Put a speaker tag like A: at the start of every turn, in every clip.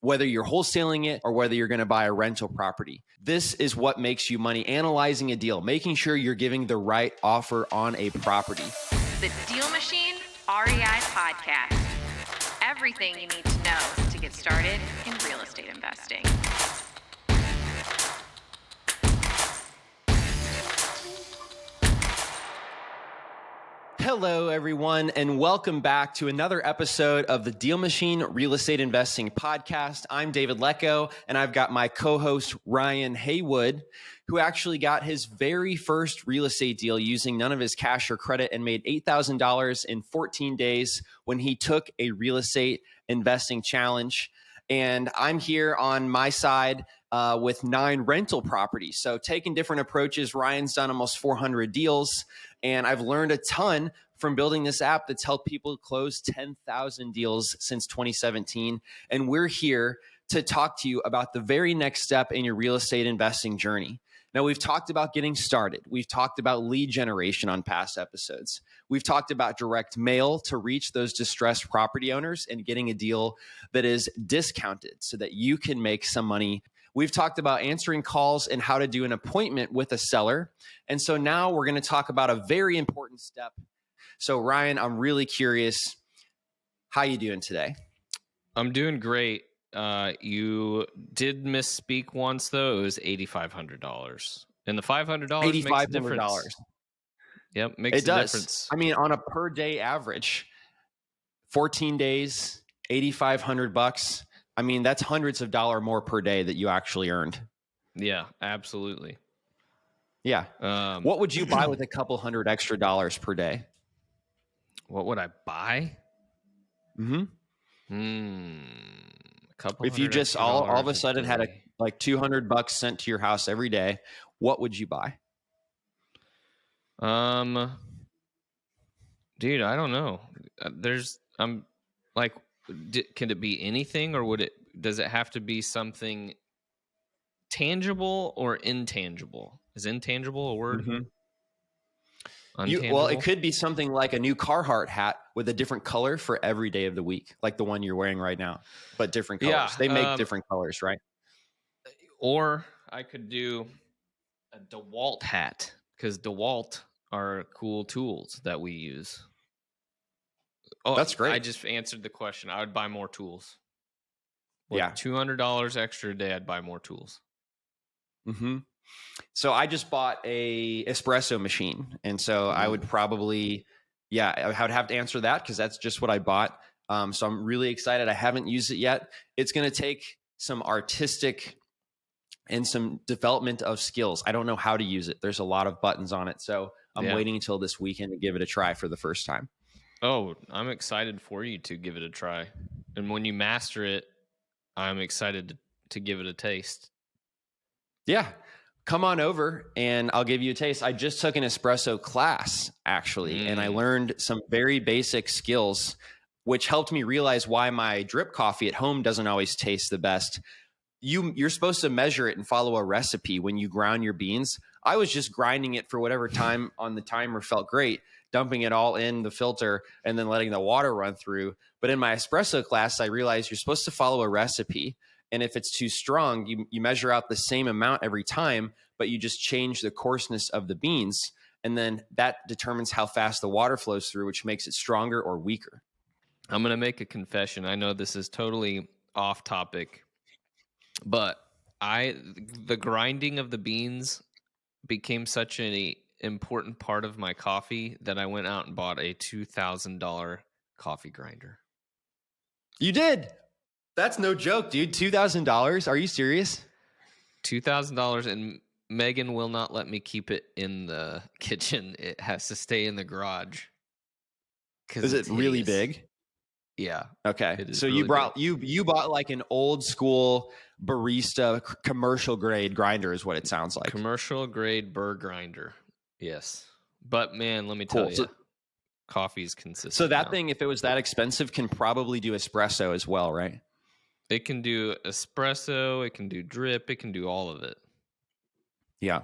A: whether you're wholesaling it or whether you're going to buy a rental property. This is what makes you money, analyzing a deal, making sure you're giving the right offer on a property.
B: The DealMachine REI podcast. Everything you need to know to get started in real estate investing.
A: Hello, everyone, and welcome back to another episode of the DealMachine Real Estate Investing Podcast. I'm David Lecco, and I've got my co-host, Ryan Haywood, who actually got his very first real estate deal using none of his cash or credit and made $8,000 in 14 days when he took a real estate investing challenge. And I'm here on my side with 9 rental properties. So taking different approaches, Ryan's done almost 400 deals. And I've learned a ton from building this app that's helped people close 10,000 deals since 2017. And we're here to talk to you about the very next step in your real estate investing journey. Now, we've talked about getting started. We've talked about lead generation on past episodes. We've talked about direct mail to reach those distressed property owners and getting a deal that is discounted so that you can make some money. We've talked about answering calls and how to do an appointment with a seller. And so now we're going to talk about a very important step. So Ryan, I'm really curious, how you doing today?
C: I'm doing great. You did misspeak once, though. It was $8,500. And the $500 makes a difference. Yep, makes a difference.
A: I mean, on a per day average, 14 days, $8,500. I mean, that's hundreds of dollars more per day that you actually earned.
C: Yeah, absolutely.
A: Yeah. What would you buy with a couple hundred extra dollars per day?
C: What would I buy?
A: Mm-hmm.
C: Couple.
A: If you just all of a sudden had like $200 sent to your house every day, what would you buy?
C: Dude, I don't know. Can it be anything, or does it have to be something tangible or intangible? Is intangible a word?
A: Mm-hmm.
C: Well,
A: it could be something like a new Carhartt hat with a different color for every day of the week, like the one you're wearing right now, but different colors.
C: Yeah,
A: they make different colors, right?
C: Or I could do a DeWalt hat, because DeWalt are cool tools that we use. Oh,
A: that's great.
C: I just answered the question. I would buy more tools.
A: Yeah.
C: $200 extra a day, I'd buy more tools.
A: Mm-hmm. So I just bought a espresso machine. And so I would probably, I would have to answer that because that's just what I bought. So I'm really excited. I haven't used it yet. It's going to take some artistic and some development of skills. I don't know how to use it. There's a lot of buttons on it. So I'm waiting until this weekend to give it a try for the first time.
C: Oh, I'm excited for you to give it a try. And when you master it, I'm excited to give it a taste.
A: Yeah. Come on over and I'll give you a taste. I just took an espresso class, actually, and I learned some very basic skills, which helped me realize why my drip coffee at home doesn't always taste the best. You're supposed to measure it and follow a recipe when you ground your beans. I was just grinding it for whatever time on the timer felt great, dumping it all in the filter and then letting the water run through. But in my espresso class, I realized you're supposed to follow a recipe. And if it's too strong, you measure out the same amount every time, but you just change the coarseness of the beans. And then that determines how fast the water flows through, which makes it stronger or weaker.
C: I'm going to make a confession. I know this is totally off topic, but the grinding of the beans became such an important part of my coffee that I went out and bought a $2,000 coffee grinder.
A: You did? That's no joke, dude. $2,000? Are you serious?
C: $2,000, and Megan will not let me keep it in the kitchen. It has to stay in the garage.
A: Is it really big?
C: Yeah.
A: Okay. So really you bought like an old school barista commercial grade grinder is what it sounds like.
C: Commercial grade burr grinder. Yes. But man, let me tell you, coffee's consistent.
A: So that thing, if it was that expensive, can probably do espresso as well, right?
C: It can do espresso, it can do drip, it can do all of it.
A: Yeah,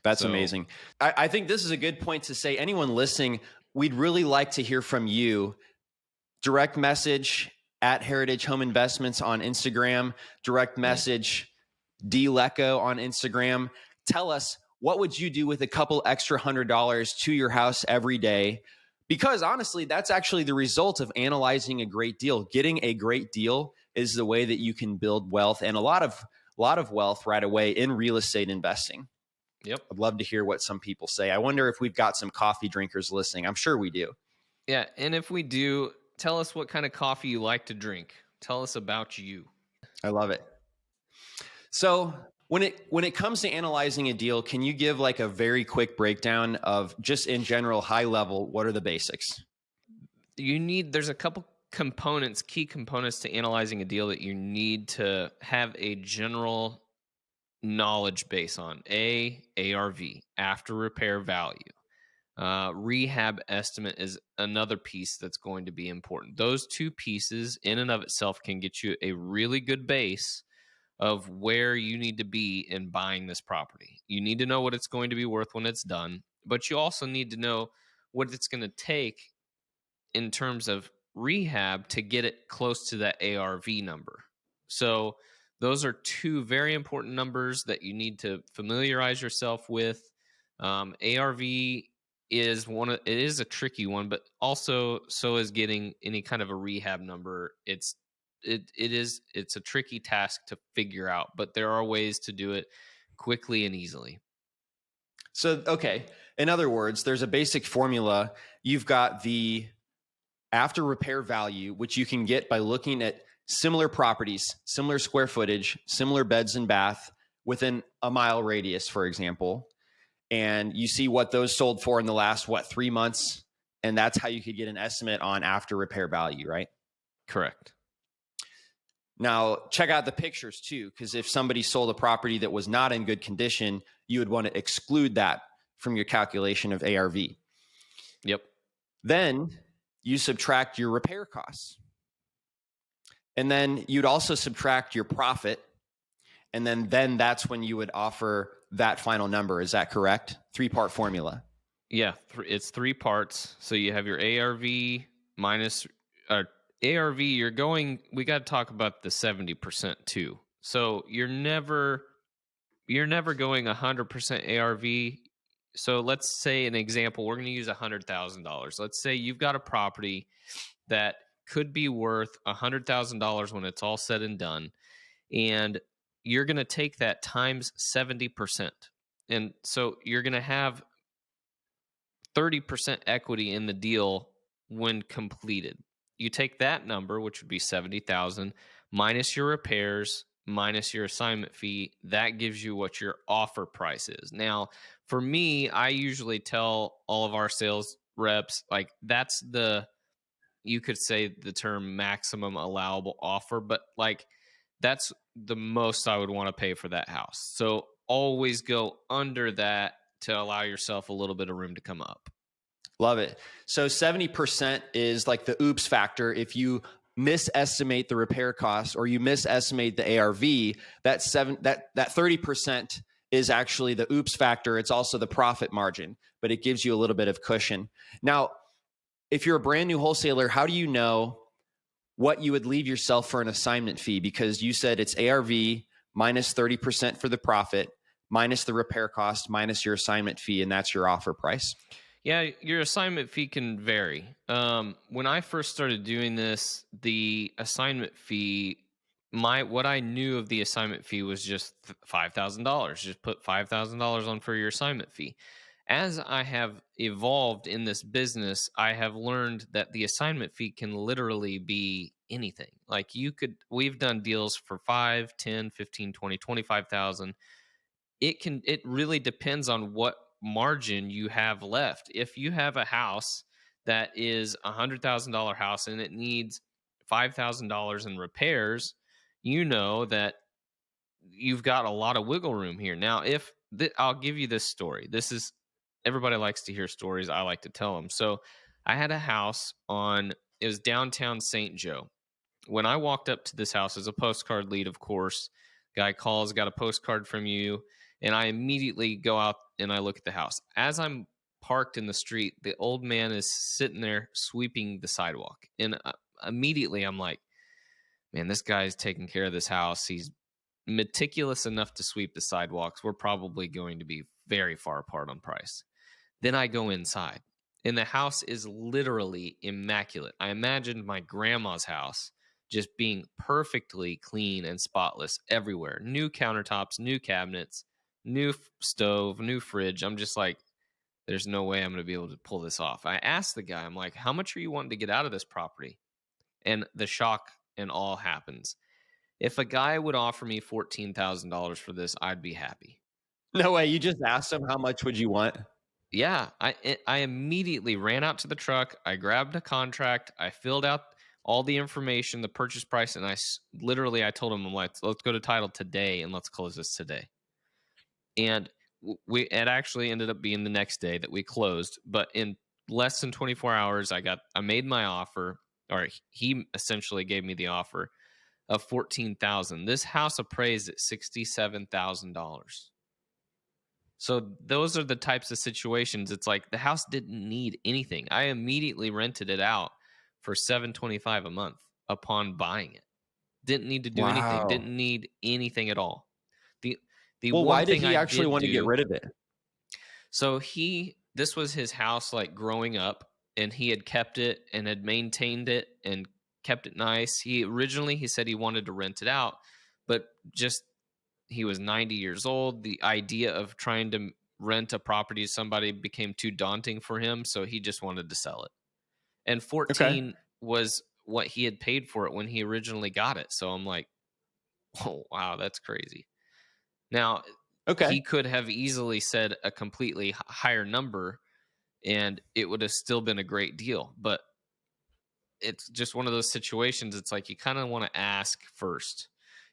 A: that's amazing. I think this is a good point to say, anyone listening, we'd really like to hear from you. Direct message at Heritage Home Investments on Instagram, direct message DLeco on Instagram. Tell us, what would you do with a couple extra $100 to your house every day? Because honestly, that's actually the result of analyzing a great deal. Getting a great deal is the way that you can build wealth, and a lot of wealth right away in real estate investing.
C: Yep.
A: I'd love to hear what some people say. I wonder if we've got some coffee drinkers listening. I'm sure we do.
C: Yeah. And if we do, tell us what kind of coffee you like to drink. Tell us about you.
A: I love it. So when it comes to analyzing a deal, can you give like a very quick breakdown of just in general, high level, what are the basics?
C: There's a couple components, key components to analyzing a deal that you need to have a general knowledge base on. ARV, after repair value. Rehab estimate is another piece that's going to be important. Those two pieces in and of itself can get you a really good base of where you need to be in buying this property. You need to know what it's going to be worth when it's done, but you also need to know what it's going to take in terms of rehab to get it close to that ARV number. So those are two very important numbers that you need to familiarize yourself with. ARV is it is a tricky one, but also so is getting any kind of a rehab number. It's a tricky task to figure out, but there are ways to do it quickly and easily.
A: So, okay. In other words, there's a basic formula. You've got the after repair value, which you can get by looking at similar properties, similar square footage, similar beds and bath within a mile radius, for example. And you see what those sold for in the last, 3 months? And that's how you could get an estimate on after repair value, right?
C: Correct.
A: Now, check out the pictures too, because if somebody sold a property that was not in good condition, you would want to exclude that from your calculation of ARV.
C: Yep.
A: Then you subtract your repair costs. And then you'd also subtract your profit. And then that's when you would offer that final number. Is that correct? 3-part formula.
C: Yeah, it's 3 parts. So you have your ARV minus ARV. We got to talk about the 70% too. So you're never going 100% ARV. So let's say an example, we're going to use $100,000. Let's say you've got a property that could be worth $100,000 when it's all said and done. And you're going to take that times 70%. And so you're going to have 30% equity in the deal when completed. You take that number, which would be 70,000, minus your repairs, minus your assignment fee. That gives you what your offer price is. Now, for me, I usually tell all of our sales reps, like that's you could say the term maximum allowable offer, but like that's the most I would want to pay for that house. So always go under that to allow yourself a little bit of room to come up.
A: Love it. So 70% is like the oops factor. If you misestimate the repair costs or you misestimate the ARV, that 30% is actually the oops factor. It's also the profit margin, but it gives you a little bit of cushion. Now, if you're a brand new wholesaler, how do you know what you would leave yourself for an assignment fee? Because you said it's ARV minus 30% for the profit, minus the repair cost, minus your assignment fee, and that's your offer price.
C: Yeah, your assignment fee can vary. When I first started doing this, the assignment fee, what I knew of the assignment fee was just $5,000. Just put $5,000 on for your assignment fee. As I have evolved in this business, I have learned that the assignment fee can literally be anything. Like we've done deals for 5, 10, 15, 20, 25,000. It really depends on what margin you have left. If you have a house that is $100,000 house and it needs $5,000 in repairs, you know that you've got a lot of wiggle room here. Now, I'll give you this story. Everybody likes to hear stories. I like to tell them. So I had a house it was downtown St. Joe. When I walked up to this house as a postcard lead, of course, guy calls, got a postcard from you. And I immediately go out and I look at the house. As I'm parked in the street, the old man is sitting there sweeping the sidewalk. And immediately I'm like, man, this guy's taking care of this house. He's meticulous enough to sweep the sidewalks. We're probably going to be very far apart on price. Then I go inside, and the house is literally immaculate. I imagined my grandma's house just being perfectly clean and spotless everywhere. New countertops, new cabinets, new stove, new fridge. I'm just like, there's no way I'm going to be able to pull this off. I asked the guy, I'm like, how much are you wanting to get out of this property? And the shock and awe happens. If a guy would offer me $14,000 for this, I'd be happy.
A: No way. You just asked him how much would you want?
C: Yeah, I immediately ran out to the truck. I grabbed a contract. I filled out all the information, the purchase price, and I told him, I'm like, let's go to title today and let's close this today. And it actually ended up being the next day that we closed, but in less than 24 hours, I made my offer, or he essentially gave me the offer of $14,000. This house appraised at $67,000. So those are the types of situations. It's like the house didn't need anything. I immediately rented it out for $725 a month upon buying it. Didn't need to do anything. Didn't need anything at all. The
A: well,
C: one
A: why did
C: thing
A: he
C: I
A: actually want to get rid of it?
C: So this was his house, like growing up, and he had kept it and had maintained it and kept it nice. He said he wanted to rent it out, but just he was 90 years old. The idea of trying to rent a property to somebody became too daunting for him, so he just wanted to sell it. And 14 was what he had paid for it when he originally got it. So I'm like, oh, wow, that's crazy. Now, he could have easily said a completely higher number, and it would have still been a great deal. But it's just one of those situations. It's like you kind of want to ask first.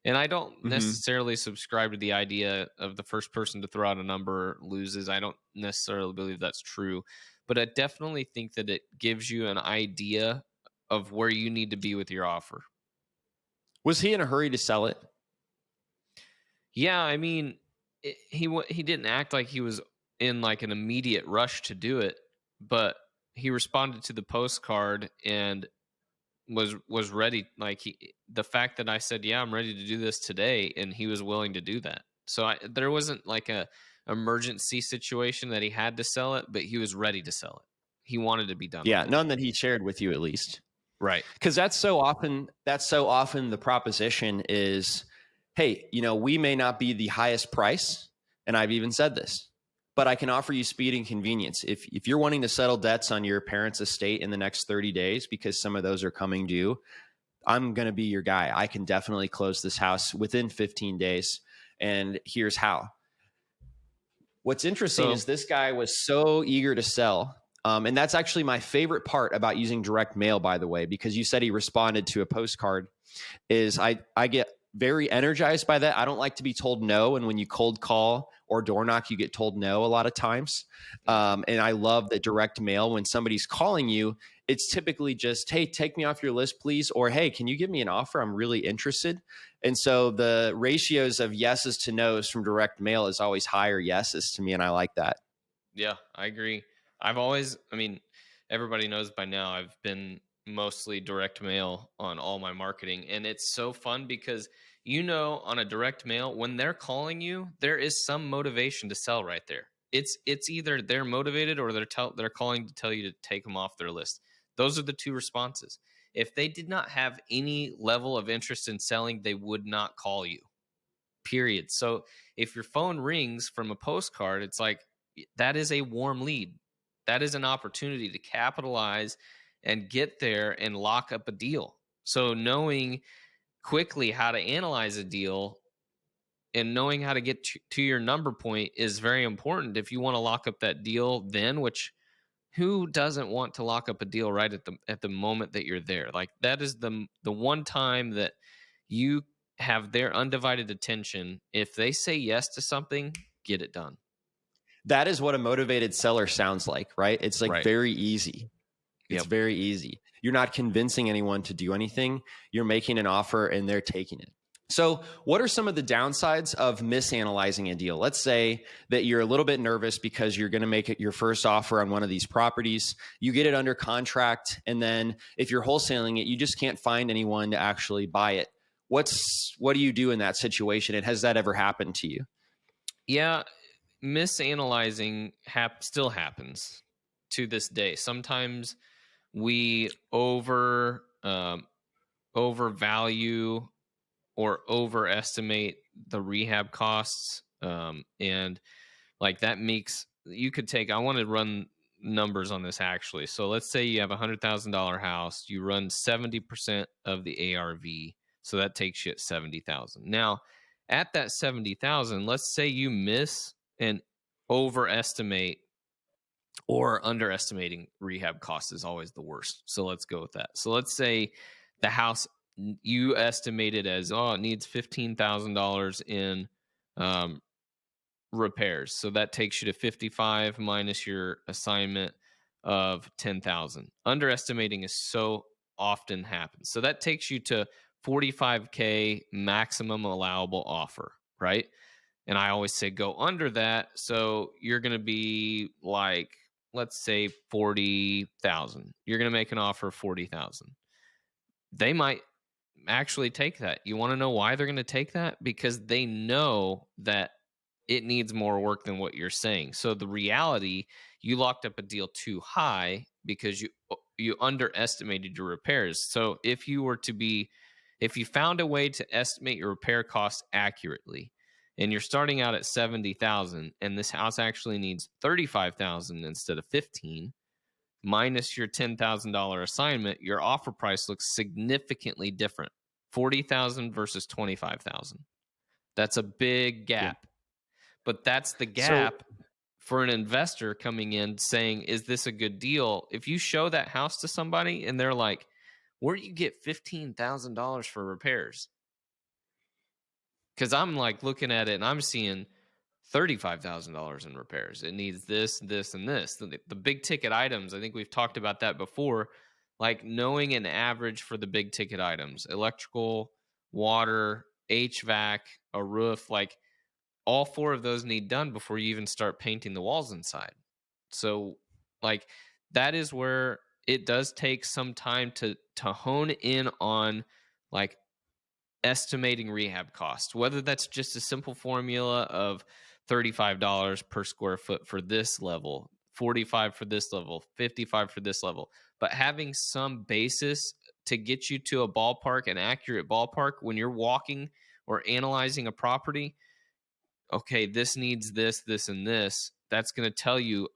C: And I don't necessarily subscribe to the idea of the first person to throw out a number loses. I don't necessarily believe that's true. But I definitely think that it gives you an idea of where you need to be with your offer.
A: Was he in a hurry to sell it?
C: Yeah, I mean, he didn't act like he was in like an immediate rush to do it, but he responded to the postcard and was ready. Like the fact that I said, yeah, I'm ready to do this today, and he was willing to do that. So there wasn't like a emergency situation that he had to sell it, but he was ready to sell it. He wanted to be done.
A: Yeah, none that he shared with you at least.
C: Right.
A: Because that's so often the proposition is, hey, we may not be the highest price, and I've even said this, but I can offer you speed and convenience. If you're wanting to settle debts on your parents' estate in the next 30 days, because some of those are coming due, I'm going to be your guy. I can definitely close this house within 15 days. And here's how. What's interesting is this guy was so eager to sell. And that's actually my favorite part about using direct mail, by the way, because you said he responded to a postcard, is I get very energized by that. I don't like to be told no. And when you cold call or door knock, you get told no a lot of times. And I love that direct mail, when somebody's calling you, it's typically just, hey, take me off your list, please. Or, hey, can you give me an offer? I'm really interested. And so the ratios of yeses to nos from direct mail is always higher yeses to me. And I like that.
C: Yeah, I agree. Everybody knows by now I've been mostly direct mail on all my marketing. And it's so fun because, on a direct mail, when they're calling you, there is some motivation to sell right there. It's either they're motivated or they're calling to tell you to take them off their list. Those are the two responses. If they did not have any level of interest in selling, they would not call you, period. So if your phone rings from a postcard, it's like, that is a warm lead. That is an opportunity to capitalize and get there and lock up a deal. So knowing quickly how to analyze a deal and knowing how to get to your number point is very important if you want to lock up that deal then, which who doesn't want to lock up a deal right at the moment that you're there? Like, that is the one time that you have their undivided attention. If they say yes to something, get it done.
A: That is what a motivated seller sounds like, right? It's like very easy. It's very easy. You're not convincing anyone to do anything. You're making an offer and they're taking it. So, what are some of the downsides of misanalyzing a deal? Let's say that you're a little bit nervous because you're going to make it your first offer on one of these properties. You get it under contract, and then if you're wholesaling it, you just can't find anyone to actually buy it. What do you do in that situation? And has that ever happened to you?
C: Yeah, misanalyzing still happens to this day. Sometimes we overvalue or overestimate the rehab costs, and like that makes you could take. I want to run numbers on this actually. So let's say you have $100,000 house, you run 70% of the ARV, so that takes you at 70,000. Now, at that 70,000, let's say you miss and overestimate or underestimating rehab costs is always the worst. So let's go with that. So let's say the house you estimated as it needs $15,000 in repairs. So that takes you to 55 minus your assignment of 10,000. Underestimating is so often happens. So that takes you to 45K maximum allowable offer, right? And I always say go under that. So you're going to be like, let's say 40,000. You're going to make an offer of 40,000. They might actually take that. You want to know why they're going to take that? Because they know that it needs more work than what you're saying. So the reality, you locked up a deal too high because you underestimated your repairs. So if you found a way to estimate your repair costs accurately, and you're starting out at 70,000, and this house actually needs 35,000 instead of 15, minus your $10,000 assignment, your offer price looks significantly different. 40,000 versus 25,000. That's a big gap. Yeah. But that's the gap for an investor coming in saying, is this a good deal? If you show that house to somebody and they're like, where do you get $15,000 for repairs? Because I'm like looking at it and I'm seeing $35,000 in repairs. It needs this, this, and this. The big ticket items, I think we've talked about that before, like knowing an average for the big ticket items, electrical, water, HVAC, a roof, like all four of those need done before you even start painting the walls inside. So like that is where it does take some time to hone in on like estimating rehab costs, whether that's just a simple formula of $35 per square foot for this level, 45 for this level, 55 for this level, but having some basis to get you to a ballpark, an accurate ballpark when you're walking or analyzing a property. Okay, this needs this, this, and this. That's going to tell you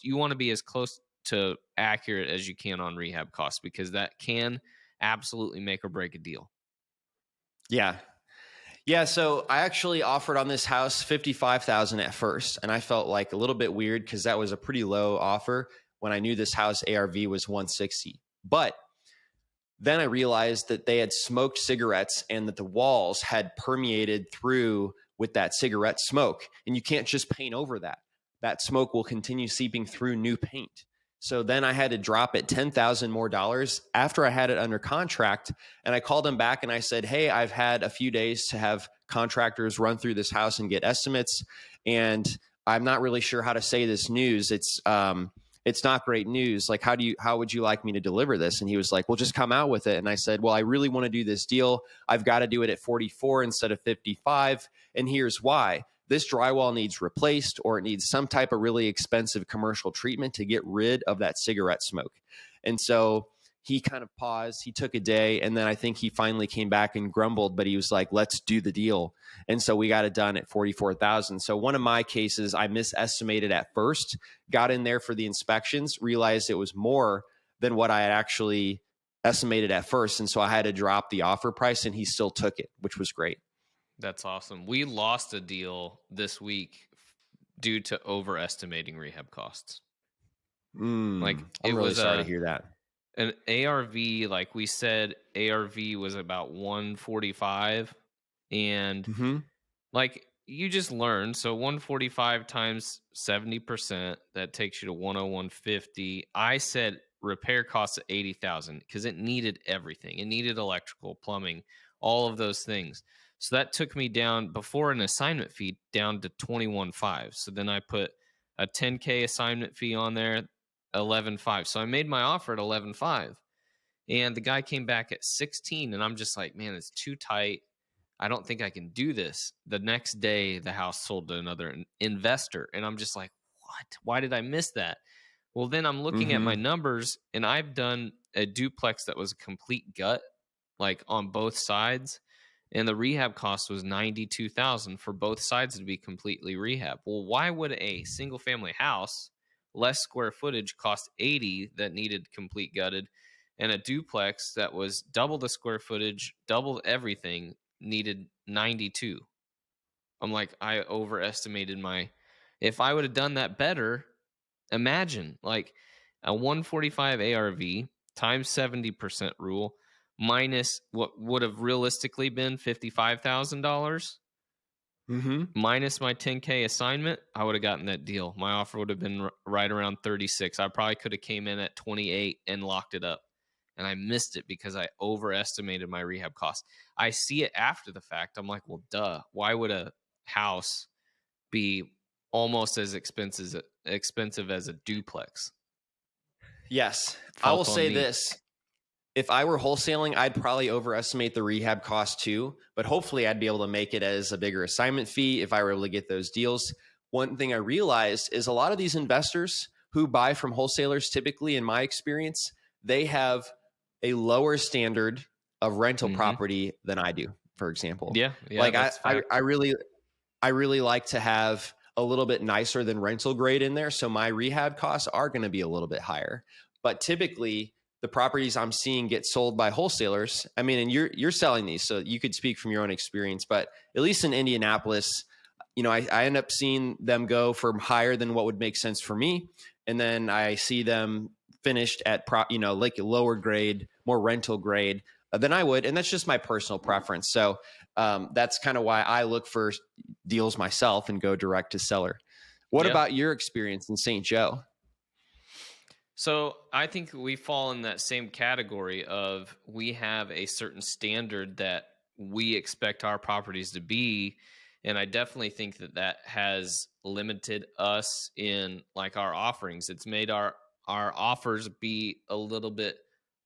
C: you want to be as close to accurate as you can on rehab costs, because that can absolutely make or break a deal.
A: Yeah. Yeah. So I actually offered on this house 55,000 at first. And I felt like a little bit weird because that was a pretty low offer when I knew this house ARV was 160. But then I realized that they had smoked cigarettes and that the walls had permeated through with that cigarette smoke. And you can't just paint over that. That smoke will continue seeping through new paint. So then I had to drop it $10,000 more after I had it under contract. And I called them back and I said, hey, I've had a few days to have contractors run through this house and get estimates. And I'm not really sure how to say this news. It's not great news. Like, how would you like me to deliver this? And he was like, well, just come out with it. And I said, well, I really want to do this deal. I've got to do it at 44 instead of 55. And here's why. This drywall needs replaced, or it needs some type of really expensive commercial treatment to get rid of that cigarette smoke. And so he kind of paused. He took a day, and then I think he finally came back and grumbled, but he was like, let's do the deal. And so we got it done at 44,000. So one of my cases, I misestimated at first, got in there for the inspections, realized it was more than what I had actually estimated at first. And so I had to drop the offer price, and he still took it, which was great.
C: That's awesome. We lost a deal this week due to overestimating rehab costs.
A: Like I'm really sorry to hear that.
C: An ARV, like we said, ARV was about 145, and like you just learned. So 145 times 70%, that takes you to 101.50. I said repair costs of 80,000 because it needed everything. It needed electrical, plumbing, all of those things. So that took me down, before an assignment fee, down to 21.5. So then I put a 10K assignment fee on there, 11.5. So I made my offer at 11.5. And the guy came back at 16, and I'm just like, man, it's too tight. I don't think I can do this. The next day, the house sold to another investor, and I'm just like, what? Why did I miss that? Well, then I'm looking at my
A: Mm-hmm.
C: numbers, and I've done a duplex that was a complete gut, like on both sides, and the rehab cost was $92,000 for both sides to be completely rehab. Well, why would a single family house, less square footage, cost 80 that needed complete gutted, and a duplex that was double the square footage, double everything, needed 92? I'm like, I overestimated my. If I would have done that better, imagine like a 145 ARV times 70% rule minus what would have realistically been $55,000
A: Mm-hmm.
C: minus my 10K assignment, I would have gotten that deal. My offer would have been right around 36. I probably could have came in at 28 and locked it up. And I missed it because I overestimated my rehab cost. I see it after the fact. I'm like, well, duh. Why would a house be almost as expensive as a duplex?
A: Yes. I will
C: Fault on
A: say
C: me.
A: this. If I were wholesaling, I'd probably overestimate the rehab cost too, but hopefully I'd be able to make it as a bigger assignment fee if I were able to get those deals. One thing I realized is a lot of these investors who buy from wholesalers, typically in my experience, they have a lower standard of rental
C: Mm-hmm.
A: property than I do, for example.
C: Yeah,
A: Like
C: that's fact.
A: I really like to have a little bit nicer than rental grade in there. So my rehab costs are going to be a little bit higher. But typically the properties I'm seeing get sold by wholesalers. I mean, and you're selling these, so you could speak from your own experience, but at least in Indianapolis, I end up seeing them go for higher than what would make sense for me. And then I see them finished at like a lower grade, more rental grade than I would. And that's just my personal preference. So that's kind of why I look for deals myself and go direct to seller. What
C: Yeah.
A: about your experience in St. Joe?
C: So I think we fall in that same category of we have a certain standard that we expect our properties to be. And I definitely think that that has limited us in like our offerings. It's made our offers be a little bit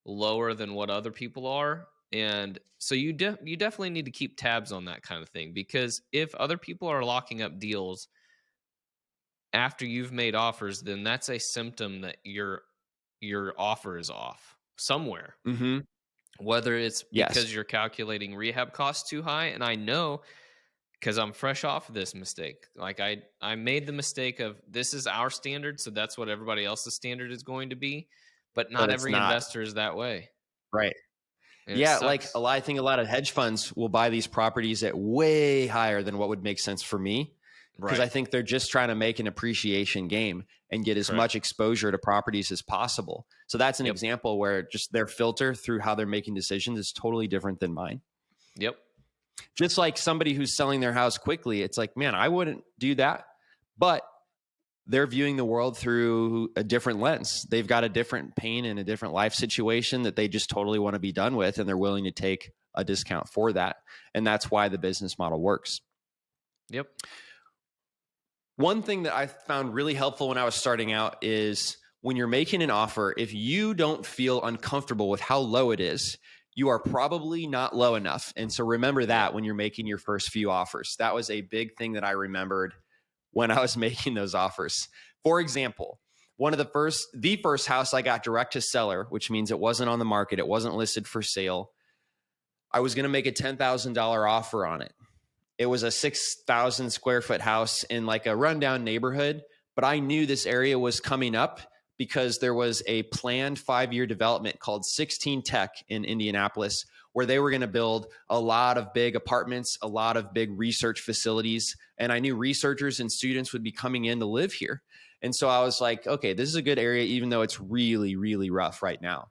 C: lower than what other people are. And so you definitely need to keep tabs on that kind of thing, because if other people are locking up deals after you've made offers, then that's a symptom that your offer is off somewhere.
A: Mm-hmm.
C: Whether it's
A: Yes.
C: because you're calculating rehab costs too high, and I know because I'm fresh off of this mistake. Like I made the mistake of, this is our standard, so that's what everybody else's standard is going to be. But
A: But
C: not
A: it's
C: every
A: not.
C: investor is that way,
A: Right.
C: and it
A: Yeah, like
C: sucks.
A: I think a lot of hedge funds will buy these properties at way higher than what would make sense for me, because
C: Right.
A: I think they're just trying to make an appreciation game and get as much
C: Correct.
A: exposure to properties as possible. So that's an
C: Yep.
A: example where just their filter through how they're making decisions is totally different than mine.
C: Yep.
A: Just like somebody who's selling their house quickly, it's like, man, I wouldn't do that. But they're viewing the world through a different lens. They've got a different pain and a different life situation that they just totally want to be done with, and they're willing to take a discount for that. And that's why the business model works.
C: Yep.
A: One thing that I found really helpful when I was starting out is when you're making an offer, if you don't feel uncomfortable with how low it is, you are probably not low enough. And so remember that when you're making your first few offers. That was a big thing that I remembered when I was making those offers. For example, the first house I got direct to seller, which means it wasn't on the market, it wasn't listed for sale. I was going to make a $10,000 offer on it. It was a 6,000 square foot house in like a rundown neighborhood, but I knew this area was coming up because there was a planned 5-year development called 16 Tech in Indianapolis, where they were going to build a lot of big apartments, a lot of big research facilities. And I knew researchers and students would be coming in to live here. And so I was like, okay, this is a good area, even though it's really, really rough right now.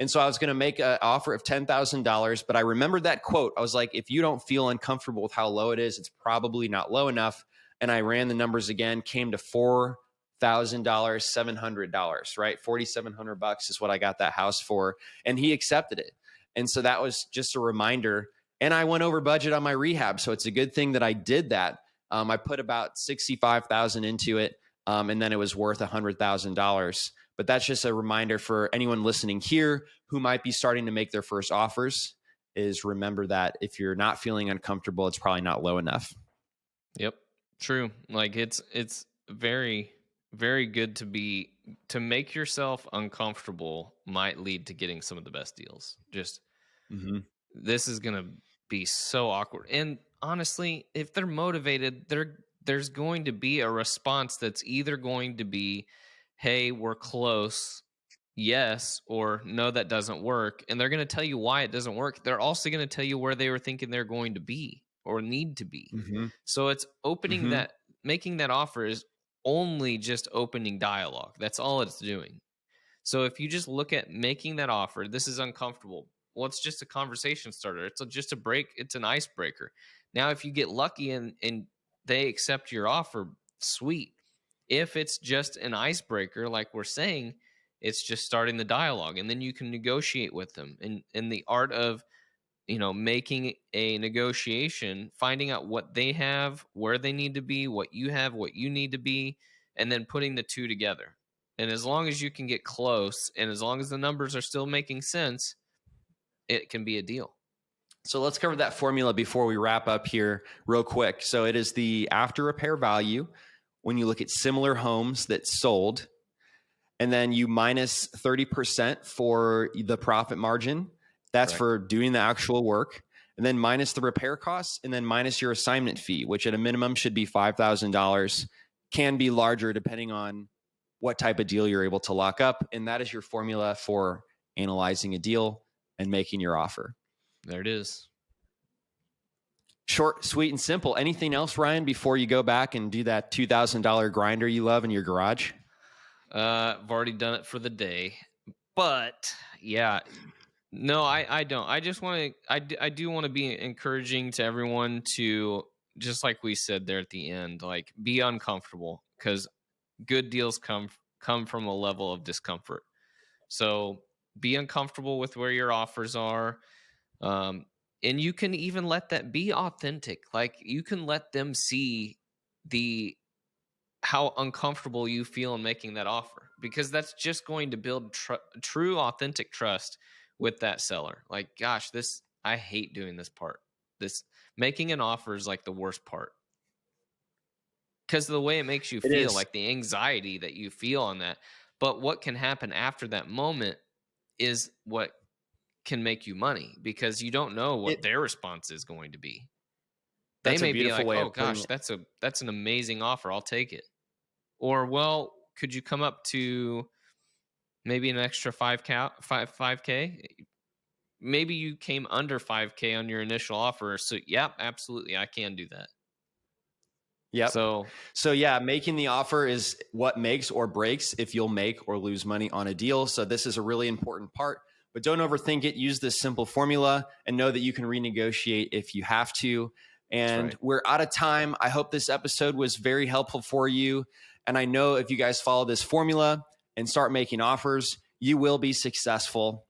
A: And so I was going to make an offer of $10,000, but I remembered that quote. I was like, if you don't feel uncomfortable with how low it is, it's probably not low enough. And I ran the numbers again, came to $4,000, $700, right? $4,700 is what I got that house for. And he accepted it. And so that was just a reminder. And I went over budget on my rehab. So it's a good thing that I did that. I put about $65,000 into it. And then it was worth $100,000. But that's just a reminder for anyone listening here who might be starting to make their first offers, is remember that if you're not feeling uncomfortable, it's probably not low enough.
C: Yep. True. Like it's very, very good to make yourself uncomfortable might lead to getting some of the best deals. Just this is going to be so awkward. And honestly, if they're motivated, there's going to be a response that's either going to be, hey, we're close, yes, or no, that doesn't work. And they're going to tell you why it doesn't work. They're also going to tell you where they were thinking they're going to be or need to be. So it's opening that, making that offer is only just opening dialogue. That's all it's doing. So if you just look at making that offer, this is uncomfortable. Well, it's just a conversation starter. It's just a break. It's an icebreaker. Now, if you get lucky and they accept your offer, sweet. If it's just an icebreaker, like we're saying, it's just starting the dialogue, and then you can negotiate with them. And the art of, making a negotiation, finding out what they have, where they need to be, what you have, what you need to be, and then putting the two together. And as long as you can get close, and as long as the numbers are still making sense, it can be a deal.
A: So let's cover that formula before we wrap up here real quick. So it is the after repair value when you look at similar homes that sold, and then you minus 30% for the profit margin. That's for doing the actual work. And then minus the repair costs, and then minus your assignment fee, which at a minimum should be $5,000, can be larger depending on what type of deal you're able to lock up. And that is your formula for analyzing a deal and making your offer.
C: There it is.
A: Short, sweet, and simple. Anything else, Ryan, before you go back and do that $2,000 grinder you love in your garage?
C: I've already done it for the day. But yeah, no, I don't. I just want to, I do want to be encouraging to everyone to, just like we said there at the end, like be uncomfortable, because good deals come from a level of discomfort. So be uncomfortable with where your offers are. And you can even let that be authentic. Like you can let them see how uncomfortable you feel in making that offer, because that's just going to build true, authentic trust with that seller. Like, gosh, I hate doing this part. This making an offer is like the worst part, because of the way it makes you feel, like the anxiety that you feel on that. But what can happen after that moment is what can make you money, because you don't know what their response is going to be. They may be like, oh gosh, that's an amazing offer, I'll take it. Or, well, could you come up to maybe an extra 5K? Maybe you came under 5K on your initial offer. So, yep, absolutely, I can do that.
A: Yeah.
C: So
A: yeah, making the offer is what makes or breaks if you'll make or lose money on a deal. So this is a really important part, but don't overthink it. Use this simple formula and know that you can renegotiate if you have to. And we're out of time. I hope this episode was very helpful for you. And I know if you guys follow this formula and start making offers, you will be successful.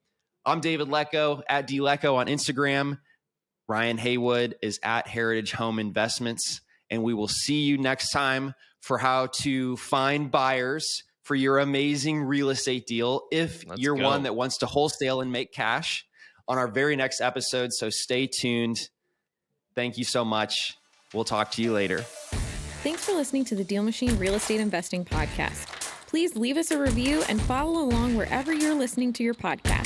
A: I'm David Lecco at DLecco on Instagram. Ryan Haywood is at Heritage Home Investments. And we will see you next time for how to find buyers for your amazing real estate deal if you're one that wants to wholesale and make cash on our very next episode. So stay tuned. Thank you so much. We'll talk to you later.
D: Thanks for listening to the Deal Machine Real Estate Investing Podcast. Please leave us a review and follow along wherever you're listening to your podcast.